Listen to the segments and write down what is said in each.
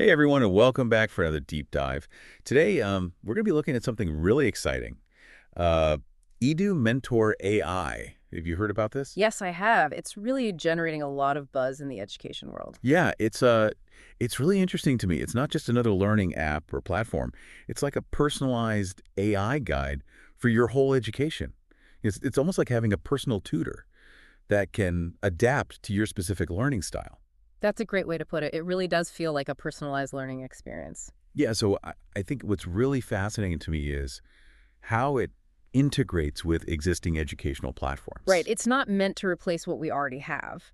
Hey everyone, and welcome back for another deep dive. Today, we're going to be looking at something really exciting. Uh, Edu-Mentor AI. Have you heard about this? Yes, I have. It's really generating a lot of buzz in the education world. Yeah, it's really interesting to me. It's not just another learning app or platform. It's like a personalized AI guide for your whole education. It's almost like having a personal tutor that can adapt to your specific learning style. That's a great way to put it. It really does feel like a personalized learning experience. Yeah, so I think what's really fascinating to me is how it integrates with existing educational Right. platforms. It's not meant to replace what we already have,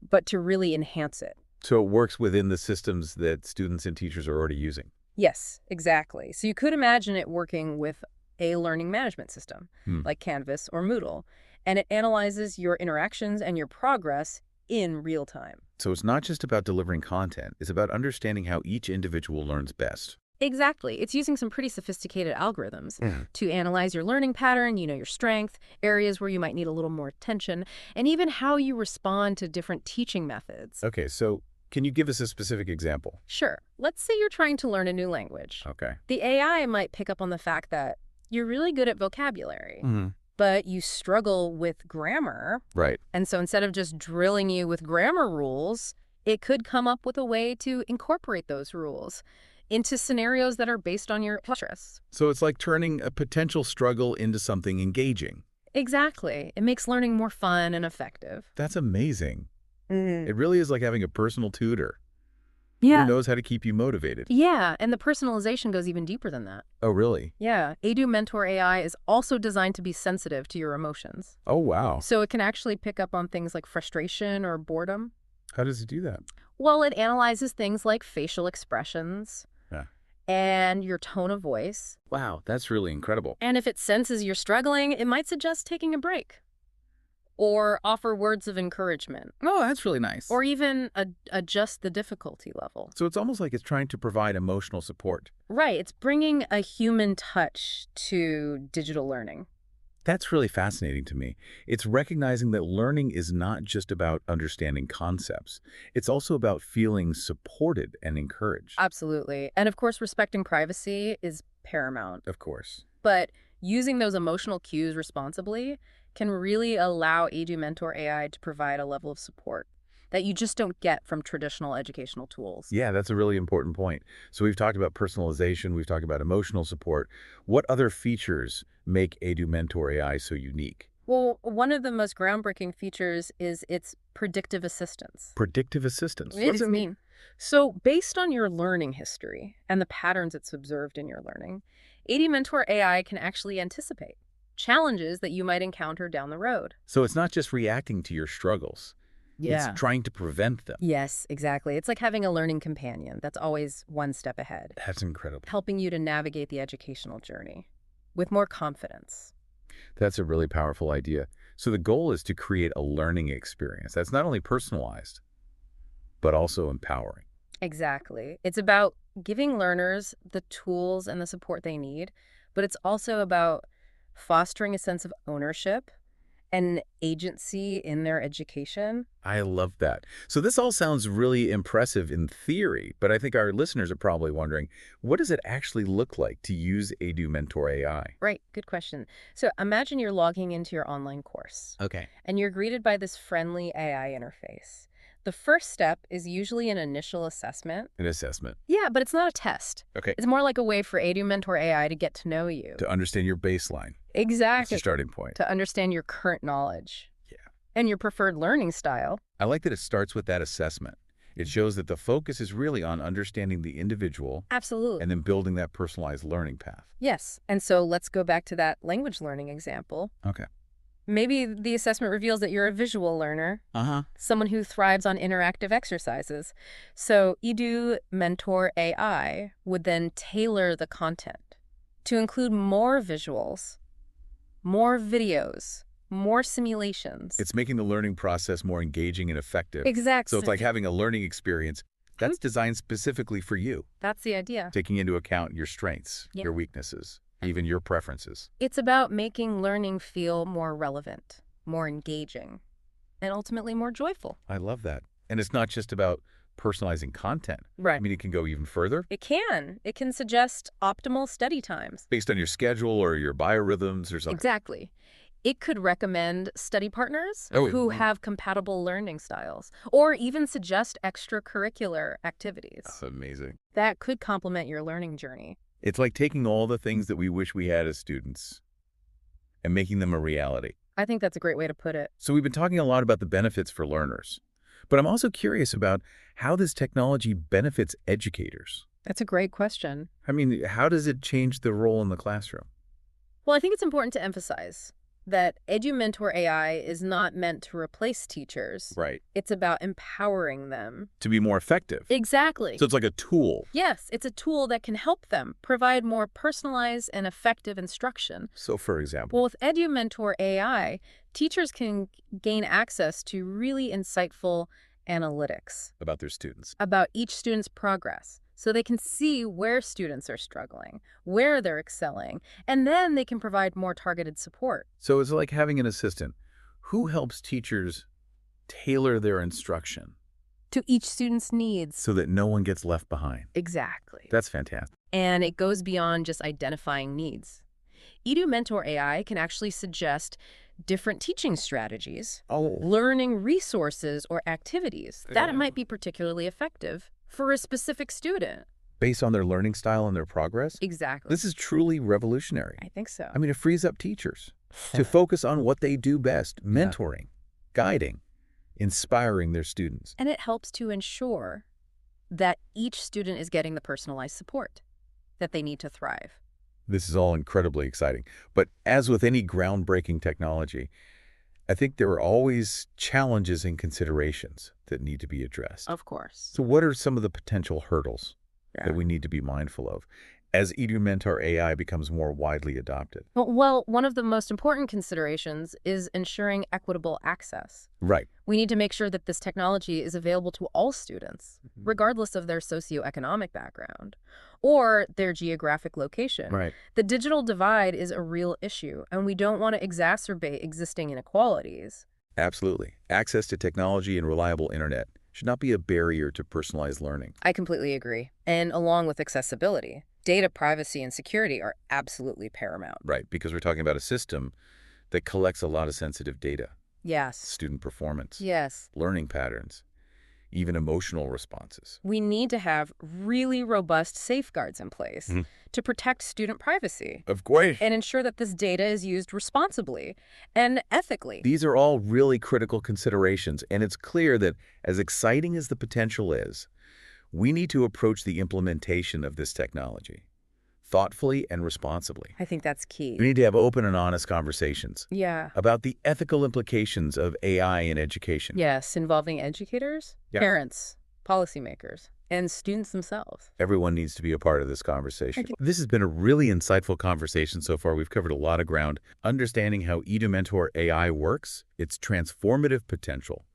but to really enhance it. So it works within the systems that students and teachers are already using. Yes, exactly. So you could imagine it working with a learning management system Hmm. like Canvas or Moodle, and it analyzes your interactions and your progress in real time. So it's not just about delivering content, it's about understanding how each individual learns best. Exactly. It's using some pretty sophisticated algorithms Yeah. to analyze your learning pattern, your strength, areas where you might need a little more attention, and even how you respond to different teaching methods. Okay, so can you give us a specific example? Sure, let's say you're trying to learn a new language. Okay. The AI might pick up on the fact that you're really good at vocabulary, Hmm. but you struggle with grammar. Right. And so instead of just drilling you with grammar rules, it could come up with a way to incorporate those rules into scenarios that are based on your interests. So it's like turning a potential struggle into something engaging. Exactly. It makes learning more fun and effective. That's amazing. Mm. It really is like having a personal tutor who Yeah. knows how to keep you motivated. Yeah, and the personalization goes even deeper than that. Oh, really? Yeah, Edu-Mentor AI is also designed to be sensitive to your emotions. Oh, wow. So it can actually pick up on things like frustration or boredom. How does it do that? Well, it analyzes things like facial expressions Yeah. and your tone of voice. Wow, that's really incredible. And if it senses you're struggling, it might suggest taking a break or offer words of encouragement Oh, that's really nice. or even adjust the difficulty level. So it's almost like it's trying to provide emotional support. Right, it's bringing a human touch to digital learning. That's really fascinating to me. It's recognizing that learning is not just about understanding concepts. It's also about feeling supported and encouraged. Absolutely. And of course, respecting privacy is paramount. Of course. But using those emotional cues responsibly can really allow Edu-Mentor AI to provide a level of support that you just don't get from traditional educational tools. Yeah, that's a really important point. So we've talked about personalization, we've talked about emotional support. What other features make Edu-Mentor AI so unique? Well, one of the most groundbreaking features is its predictive assistance. Predictive assistance. What does it mean? So based on your learning history and the patterns it's observed in your learning, Edu-Mentor AI can actually anticipate challenges that you might encounter down the road. So it's not just reacting to your struggles. It's trying to prevent them. Yes, exactly. It's like having a learning companion that's always one step ahead, That's incredible. helping you to navigate the educational journey with more confidence. That's a really powerful idea. So the goal is to create a learning experience that's not only personalized, but also empowering. Exactly. It's about giving learners the tools and the support they need, but it's also about fostering a sense of ownership and agency in their education. I love that. So this all sounds really impressive in theory, but I think our listeners are probably wondering, what does it actually look like to use Edu-Mentor AI? Right, good question. So imagine you're logging into your online course Okay. and you're greeted by this friendly AI interface. The first step is usually an initial assessment. An assessment. Yeah, but it's not a test. Okay. It's more like a way for Edu-Mentor AI to get to know you. To understand your baseline. That's Exactly. your starting point. To understand your current knowledge. Yeah. And your preferred learning style. I like that it starts with that assessment. It shows that the focus is really on understanding the individual Absolutely. and then building that personalized learning path. Yes. And so let's go back to that language learning example. Okay. Maybe the assessment reveals that you're a visual learner, Uh-huh. someone who thrives on interactive exercises. So Edu-Mentor AI would then tailor the content to include more visuals, more videos, more simulations. It's making the learning process more engaging and effective. Exactly. So it's like having a learning experience that's designed specifically for you, That's the idea. taking into account your strengths, Yeah. your weaknesses, even your preferences. It's about making learning feel more relevant, more engaging, and ultimately more joyful. I love that. And it's not just about personalizing content. I Right. mean, it can go even further It can. It can suggest optimal study times. based on your schedule or your biorhythms or something. Exactly. It could recommend study partners Oh, who have compatible learning styles, or even suggest extracurricular activities amazing. that could complement your learning journey. It's like taking all the things that we wish we had as students and making them a reality. I think that's a great way to put it. So we've been talking a lot about the benefits for learners, but I'm also curious about how this technology benefits educators. That's a great question. I mean, how does it change the role in the classroom? Well, I think it's important to emphasize that Edu-Mentor AI is not meant to replace teachers. Right. It's about empowering them. To be more effective. Exactly. So it's like a tool. Yes, it's a tool that can help them provide more personalized and effective instruction. So for example, Well, with Edu-Mentor AI, teachers can gain access to really insightful analytics about their students. about each student's progress. So they can see where students are struggling, where they're excelling, and then they can provide more targeted support. So it's like having an assistant who helps teachers tailor their instruction To each student's needs. so that no one gets left behind. Exactly. That's fantastic. And it goes beyond just identifying needs. Edu-Mentor AI can actually suggest different teaching strategies, Oh, learning resources, or activities that Yeah. might be particularly effective for a specific student. based on their learning style and their progress? Exactly. This is truly revolutionary. I think so. I mean, it frees up teachers to focus on what they do best, mentoring, guiding, inspiring their students. And it helps to ensure that each student is getting the personalized support that they need to thrive. This is all incredibly exciting. But as with any groundbreaking technology, I think there are always challenges and considerations that need to be addressed. Of course. So what are some of the potential hurdles that we need to be mindful of as Edu-Mentor AI becomes more widely adopted? Well, one of the most important considerations is ensuring equitable access. Right. We need to make sure that this technology is available to all students, regardless of their socioeconomic background or their geographic location. Right. The digital divide is a real issue, and we don't want to exacerbate existing inequalities. Absolutely. Access to technology and reliable internet should not be a barrier to personalized learning. I completely agree. And along with accessibility, data privacy and security are absolutely paramount. Right, because we're talking about a system that collects a lot of sensitive data, Yes. student performance, Yes. learning patterns, even emotional responses. We need to have really robust safeguards in place Mhm. to protect student privacy Of course. and ensure that this data is used responsibly and ethically. These are all really critical considerations, and it's clear that as exciting as the potential is, we need to approach the implementation of this technology thoughtfully and responsibly. I think that's key. We need to have open and honest conversations Yeah. about the ethical implications of AI in education. Yes, involving educators, Yeah. parents, policymakers, and students themselves. Everyone needs to be a part of this conversation. This has been a really insightful conversation so far. We've covered a lot of ground. Understanding how Edu-Mentor AI works, its transformative potential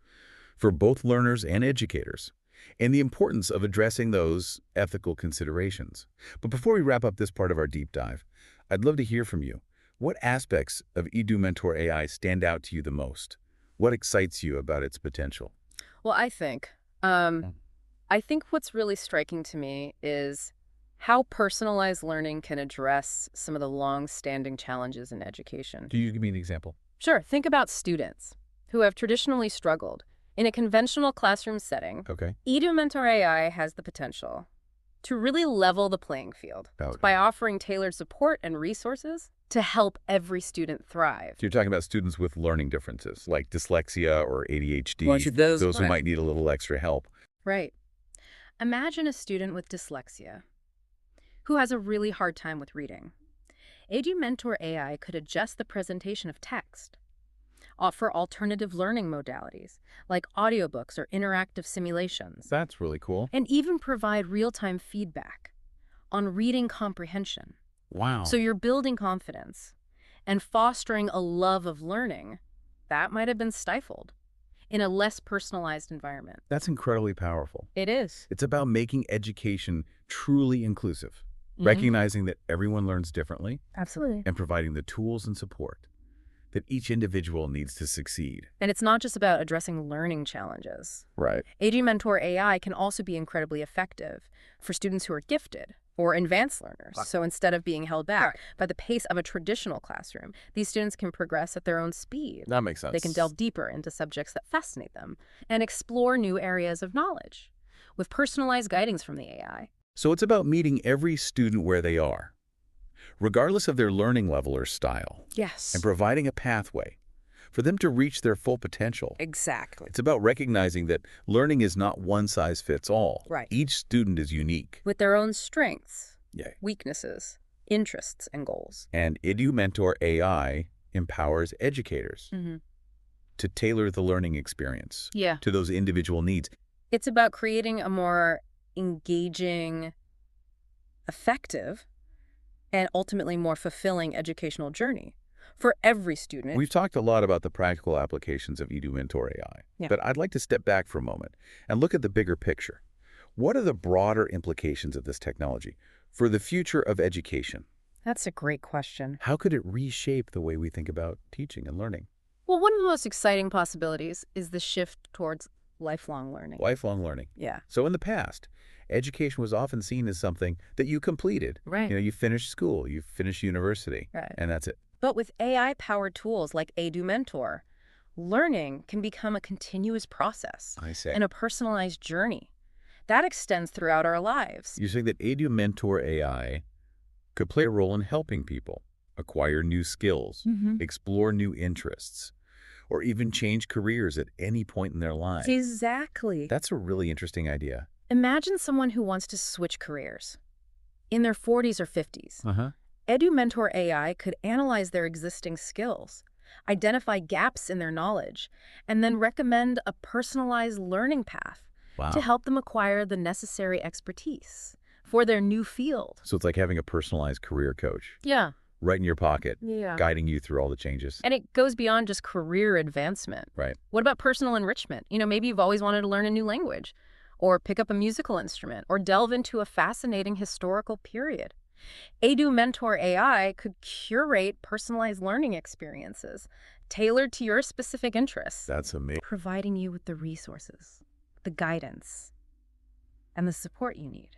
for both learners and educators, and the importance of addressing those ethical considerations. But before we wrap up this part of our deep dive, I'd love to hear from you. What aspects of Edu-Mentor AI stand out to you the most? What excites you about its potential? Well, I think what's really striking to me is how personalized learning can address some of the long-standing challenges in education. Do you give me an example? Sure, think about students who have traditionally struggled in a conventional classroom setting. Okay. Edu-Mentor AI has the potential to really level the playing field by offering tailored support and resources to help every student thrive. So you're talking about students with learning differences, like dyslexia or ADHD, Bunch of those, who right. might need a little extra help. Right. Imagine a student with dyslexia who has a really hard time with reading. Edu-Mentor AI could adjust the presentation of text, offer alternative learning modalities like audiobooks or interactive simulations, That's really cool. and even provide real-time feedback on reading comprehension. Wow. So you're building confidence and fostering a love of learning that might have been stifled in a less personalized environment. That's incredibly powerful. It is. It's about making education truly inclusive, recognizing that everyone learns differently Absolutely. and providing the tools and support that each individual needs to succeed. And it's not just about addressing learning challenges. Right. Edu-Mentor AI can also be incredibly effective for students who are gifted or advanced learners. So instead of being held back by the pace of a traditional classroom, these students can progress at their own speed. That makes sense. They can delve deeper into subjects that fascinate them and explore new areas of knowledge with personalized guidance from the AI. So it's about meeting every student where they are, regardless of their learning level or style, Yes. and providing a pathway for them to reach their full potential. Exactly. It's about recognizing that learning is not one size fits all. Right. Each student is unique. With their own strengths, Yeah. weaknesses, interests, and goals. And Edu-Mentor AI empowers educators to tailor the learning experience Yeah. to those individual needs. It's about creating a more engaging, effective, and ultimately more fulfilling educational journey for every student. We've talked a lot about the practical applications of Edu-Mentor AI, Yeah. but I'd like to step back for a moment and look at the bigger picture. What are the broader implications of this technology for the future of education? That's a great question. How could it reshape the way we think about teaching and learning? Well, one of the most exciting possibilities is the shift towards lifelong learning. Lifelong learning. Yeah. So in the past, education was often seen as something that you completed. Right. You finished school, you finished university, Right. and that's it. But with AI-powered tools like Edu-Mentor, learning can become a continuous process I say. and a personalized journey that extends throughout our lives. You're saying that Edu-Mentor AI could play a role in helping people acquire new skills, explore new interests, or even change careers at any point in their lives. Exactly. That's a really interesting idea. Imagine someone who wants to switch careers in their 40s or 50s. Uh-huh. Edu-Mentor AI could analyze their existing skills, identify gaps in their knowledge, and then recommend a personalized learning path Wow. to help them acquire the necessary expertise for their new field. So it's like having a personalized career coach Yeah. right in your pocket, Yeah. guiding you through all the changes. And it goes beyond just career advancement. Right. What about personal enrichment? Maybe you've always wanted to learn a new language, or pick up a musical instrument, or delve into a fascinating historical period. Edu-Mentor AI could curate personalized learning experiences tailored to your specific interests, That's amazing. providing you with the resources, the guidance, and the support you need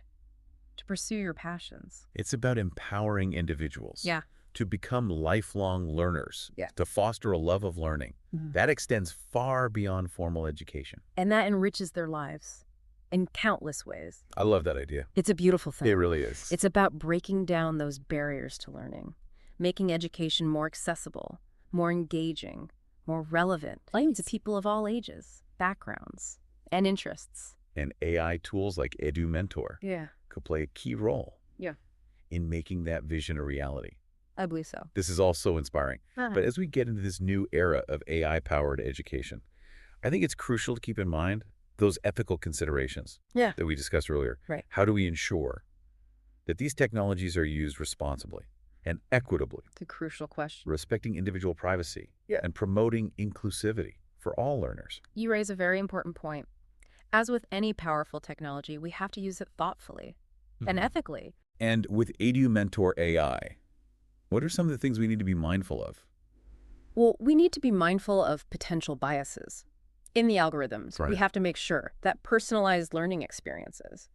to pursue your passions. It's about empowering individuals Yeah. to become lifelong learners, Yeah. to foster a love of learning. Mhm. That extends far beyond formal education. And that enriches their lives in countless ways. I love that idea. It's a beautiful thing. It really is. It's about breaking down those barriers to learning, making education more accessible, more engaging, more relevant to people of all ages, backgrounds, and interests. And AI tools like Edu-Mentor Yeah. could play a key role Yeah. in making that vision a reality. I believe so. This is all so inspiring. But as we get into this new era of AI-powered education, I think it's crucial to keep in mind those ethical considerations Yeah. that we discussed earlier. Right. How do we ensure that these technologies are used responsibly and equitably, It's a crucial question. respecting individual privacy and promoting inclusivity for all learners? You raise a very important point. As with any powerful technology, we have to use it thoughtfully and ethically. And with Edu-Mentor AI, what are some of the things we need to be mindful of? Well, we need to be mindful of potential biases in the algorithms. Right. We have to make sure that personalized learning experiences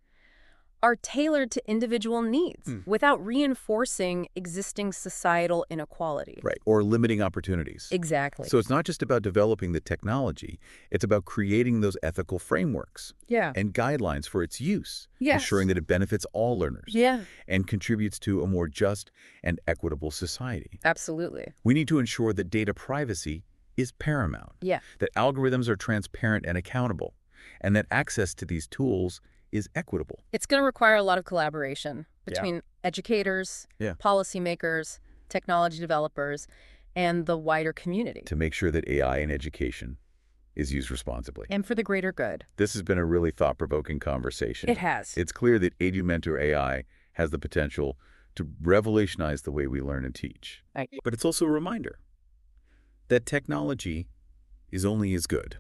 are tailored to individual needs without reinforcing existing societal inequality. Right. Or limiting opportunities. Exactly. So it's not just about developing the technology, it's about creating those ethical frameworks yeah. and guidelines for its use, Yes. ensuring that it benefits all learners Yeah. and contributes to a more just and equitable society. Absolutely. We need to ensure that data privacy is paramount, Yeah. that algorithms are transparent and accountable, and that access to these tools is equitable. It's going to require a lot of collaboration between educators, Yeah. policymakers, technology developers, and the wider community. To make sure that AI in education is used responsibly. And for the greater good. This has been a really thought-provoking conversation. It has. It's clear that Edu-Mentor AI has the potential to revolutionize the way we learn and teach. Right. But it's also a reminder that technology is only as good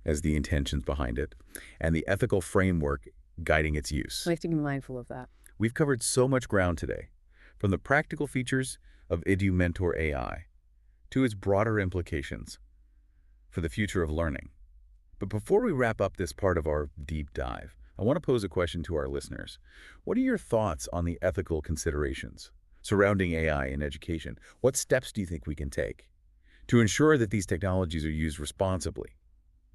as the intentions behind it and the ethical framework guiding its use. We have to be mindful of that. We've covered so much ground today, from the practical features of Edu-Mentor AI to its broader implications for the future of learning. But before we wrap up this part of our deep dive, I want to pose a question to our listeners. What are your thoughts on the ethical considerations surrounding AI in education? What steps do you think we can take to ensure that these technologies are used responsibly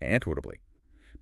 and equitably,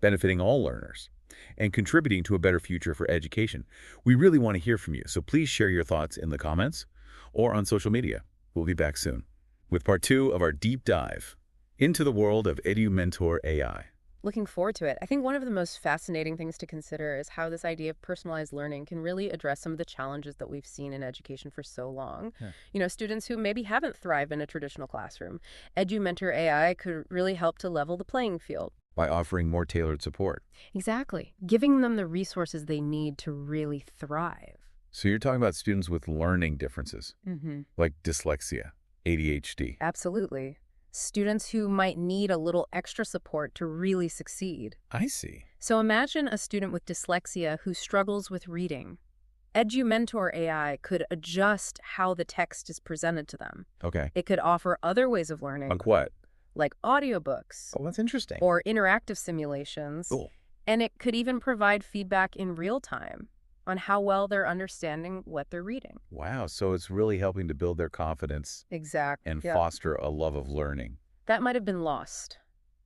benefiting all learners, and contributing to a better future for education? We really want to hear from you, so please share your thoughts in the comments or on social media. We'll be back soon with part 2 of our deep dive into the world of Edu-Mentor AI. Looking forward to it. I think one of the most fascinating things to consider is how this idea of personalized learning can really address some of the challenges that we've seen in education for so long. Yeah. Students who maybe haven't thrived in a traditional classroom. Edu-Mentor AI could really help to level the playing field. By offering more tailored support. Exactly. Giving them the resources they need to really thrive. So you're talking about students with learning differences, Mm-hmm. like dyslexia, ADHD. Absolutely. Students who might need a little extra support to really succeed. I see. So imagine a student with dyslexia who struggles with reading. Edu-Mentor AI could adjust how the text is presented to them. Okay. It could offer other ways of learning, Like what? like audiobooks Oh, that's interesting. or interactive simulations. Cool. And it could even provide feedback in real time on how well they're understanding what they're reading. Wow, so it's really helping to build their confidence Exactly. and foster a love of learning. That might have been lost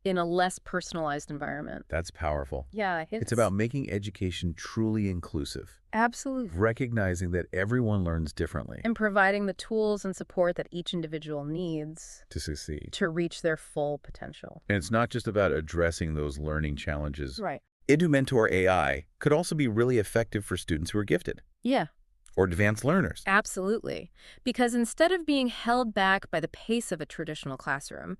in a less personalized environment. That's powerful. Yeah, It's about making education truly inclusive, absolutely. recognizing that everyone learns differently And providing the tools and support that each individual needs to succeed. to reach their full potential. And it's not just about addressing those learning challenges. Right. Edu-Mentor AI could also be really effective for students who are gifted Yeah, or advanced learners. absolutely. Because instead of being held back by the pace of a traditional classroom,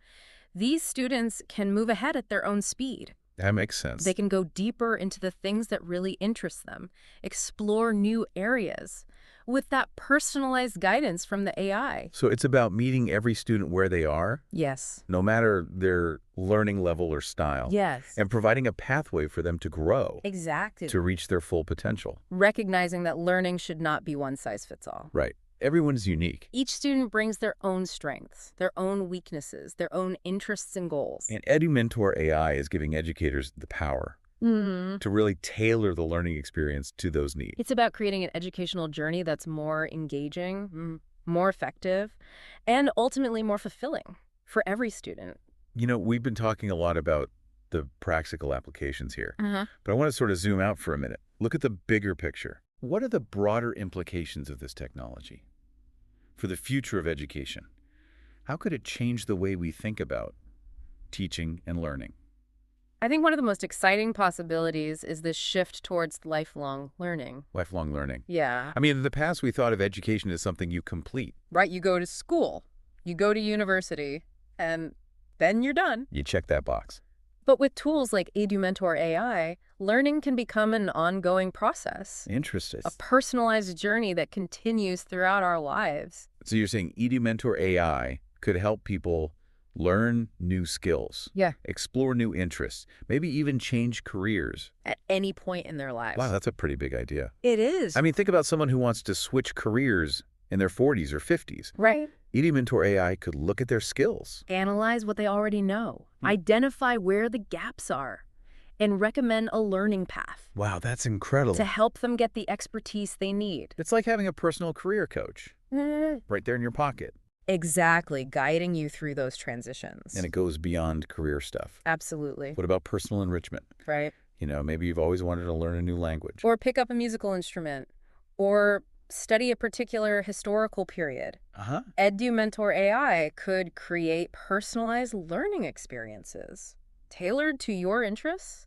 these students can move ahead at their own speed. That makes sense. They can go deeper into the things that really interest them, explore new areas with that personalized guidance from the AI. So it's about meeting every student where they are, Yes. no matter their learning level or style, Yes. and providing a pathway for them to grow, Exactly. to reach their full potential. Recognizing that learning should not be one size fits all. Right. Everyone's unique. Each student brings their own strengths, their own weaknesses, their own interests and goals. And Edu-Mentor AI is giving educators the power to really tailor the learning experience to those needs. It's about creating an educational journey that's more engaging, more effective, and ultimately more fulfilling for every student. You know, we've been talking a lot about the practical applications here, but I want to sort of zoom out for a minute. Look at the bigger picture. What are the broader implications of this technology for the future of education? How could it change the way we think about teaching and learning? I think one of the most exciting possibilities is this shift towards lifelong learning. Lifelong learning. Yeah. I mean, in the past, we thought of education as something you complete. Right, you go to school, you go to university, and then you're done. You check that box. But with tools like Edu-Mentor AI, learning can become an ongoing process. Interesting. A personalized journey that continues throughout our lives. So you're saying Edu-Mentor AI could help people learn new skills, Yeah. explore new interests, maybe even change careers. At any point in their lives. Wow, that's a pretty big idea. It is. I mean, think about someone who wants to switch careers in their 40s or 50s. Right. Edu-Mentor AI could look at their skills. Analyze what they already know. Identify where the gaps are. And recommend a learning path. Wow, that's incredible. To help them get the expertise they need. It's like having a personal career coach right there in your pocket. Exactly, guiding you through those transitions. And it goes beyond career stuff. Absolutely. What about personal enrichment? Right. You know, maybe you've always wanted to learn a new language. Or pick up a musical instrument. Or study a particular historical period. Edu-Mentor AI could create personalized learning experiences tailored to your interests.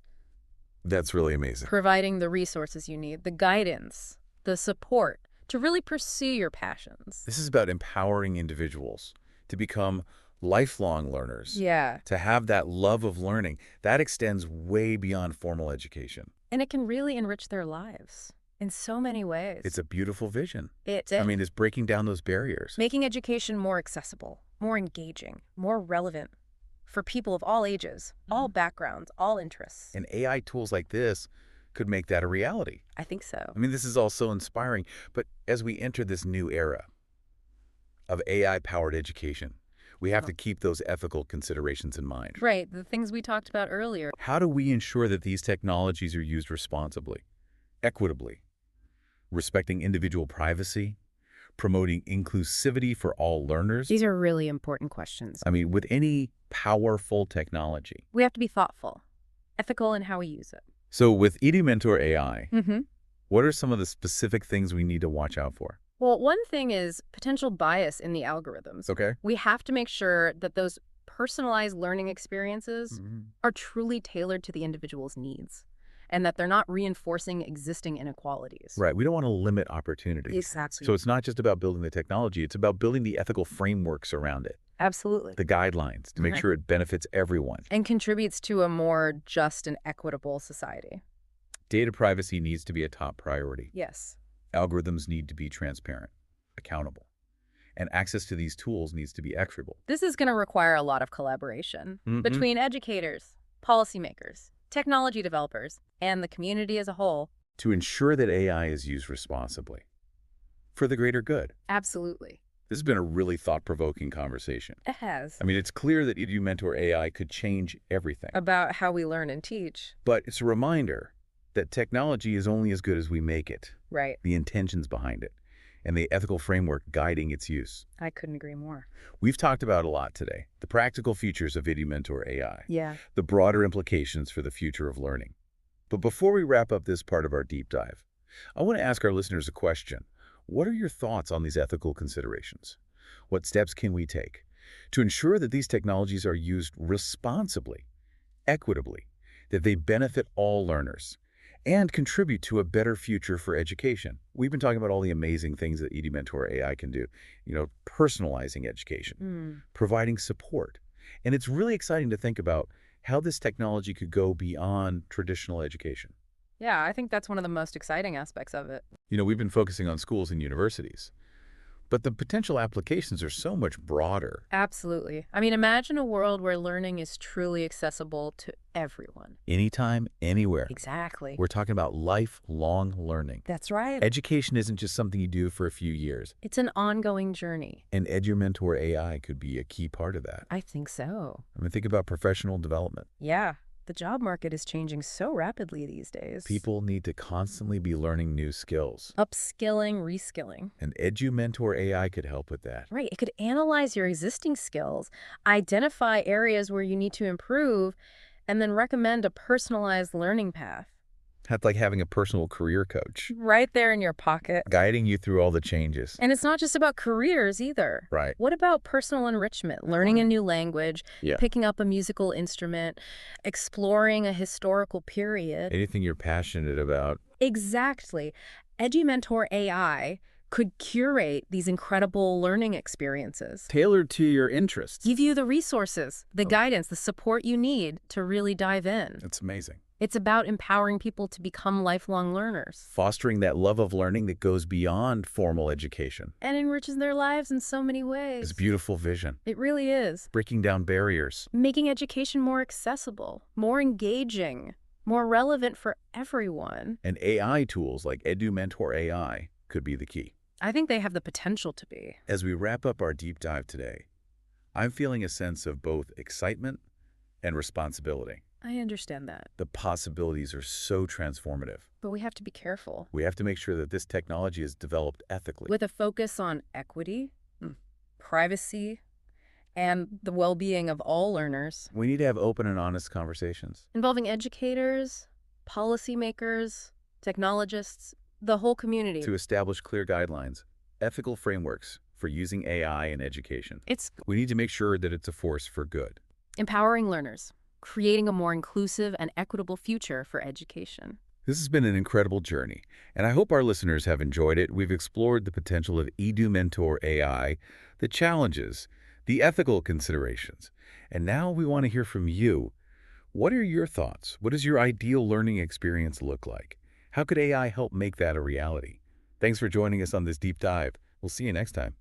That's really amazing. Providing the resources you need, the guidance, the support to really pursue your passions. This is about empowering individuals to become lifelong learners. Yeah. To have that love of learning. That extends way beyond formal education. And it can really enrich their lives in so many ways. It's a beautiful vision. It's breaking down those barriers. making education more accessible, more engaging, more relevant for people of all ages, all backgrounds, all interests. And AI tools like this could make that a reality. I think so. I mean, this is all so inspiring. But as we enter this new era of AI-powered education, We have to keep those ethical considerations in mind. Right, the things we talked about earlier. How do we ensure that these technologies are used responsibly, equitably, respecting individual privacy, promoting inclusivity for all learners? These are really important questions. I mean, with any powerful technology. We have to be thoughtful, ethical in how we use it. So with Edu-Mentor AI, Mm-hmm. what are some of the specific things we need to watch out for? Well, one thing is potential bias in the algorithms. Okay. We have to make sure that those personalized learning experiences are truly tailored to the individual's needs and that they're not reinforcing existing inequalities. Right. We don't want to limit opportunities. Exactly. So it's not just about building the technology. It's about building the ethical frameworks around it, Absolutely. the guidelines to make sure it benefits everyone. And contributes to a more just and equitable society. Data privacy needs to be a top priority. Yes. Algorithms need to be transparent, accountable, and access to these tools needs to be equitable. This is going to require a lot of collaboration Mhm. between educators, policymakers, technology developers, and the community as a whole. To ensure that AI is used responsibly for the greater good. Absolutely. This has been a really thought-provoking conversation. It has. I mean, it's clear that Edu-Mentor AI could change everything. About how we learn and teach. But it's a reminder that technology is only as good as we make it, Right. the intentions behind it, and the ethical framework guiding its use. I couldn't agree more. We've talked about a lot today, the practical features of Edu-Mentor AI, Yeah. the broader implications for the future of learning. But before we wrap up this part of our deep dive, I want to ask our listeners a question. What are your thoughts on these ethical considerations? What steps can we take to ensure that these technologies are used responsibly, equitably, that they benefit all learners, and contribute to a better future for education? We've been talking about all the amazing things that Edu-Mentor AI can do, personalizing education, providing support. And it's really exciting to think about how this technology could go beyond traditional education. Yeah, I think that's one of the most exciting aspects of it. We've been focusing on schools and universities, but the potential applications are so much broader. Absolutely. I mean, imagine a world where learning is truly accessible to everyone. Anytime, anywhere. Exactly. We're talking about lifelong learning. That's right. Education isn't just something you do for a few years. It's an ongoing journey. And Edu-Mentor AI could be a key part of that. I think so. I mean, think about professional development. Yeah. The job market is changing so rapidly these days. People need to constantly be learning new skills. Upskilling, reskilling. And Edu-Mentor AI could help with that. Right. It could analyze your existing skills, identify areas where you need to improve, and then recommend a personalized learning path. That's like having a personal career coach, Right there in your pocket. guiding you through all the changes. And it's not just about careers either. Right. What about personal enrichment, learning a new language, Yeah. picking up a musical instrument, exploring a historical period? Anything you're passionate about. Exactly. Edu-Mentor AI could curate these incredible learning experiences. Tailored to your interests. Give you the resources, the guidance, the support you need to really dive in. It's amazing. It's about empowering people to become lifelong learners. Fostering that love of learning that goes beyond formal education. And enriches their lives in so many It's ways. a beautiful vision. It really is. Breaking down barriers. Making education more accessible, more engaging, more relevant for everyone. And AI tools like Edu-Mentor AI could be the key. I think they have the potential to be. As we wrap up our deep dive today, I'm feeling a sense of both excitement and responsibility. I understand that. The possibilities are so transformative. But we have to be careful. We have to make sure that this technology is developed ethically. With a focus on equity, privacy, and the well-being of all learners. We need to have open and honest conversations. Involving educators, policymakers, technologists, the whole community. To establish clear guidelines, ethical frameworks for using AI in education. It's We need to make sure that it's a force for good. empowering learners, creating a more inclusive and equitable future for education. This has been an incredible journey, and I hope our listeners have enjoyed it. We've explored the potential of Edu-Mentor AI, the challenges, the ethical considerations, and now we want to hear from you. What are your thoughts? What does your ideal learning experience look like? How could AI help make that a reality? Thanks for joining us on this deep dive. We'll see you next time.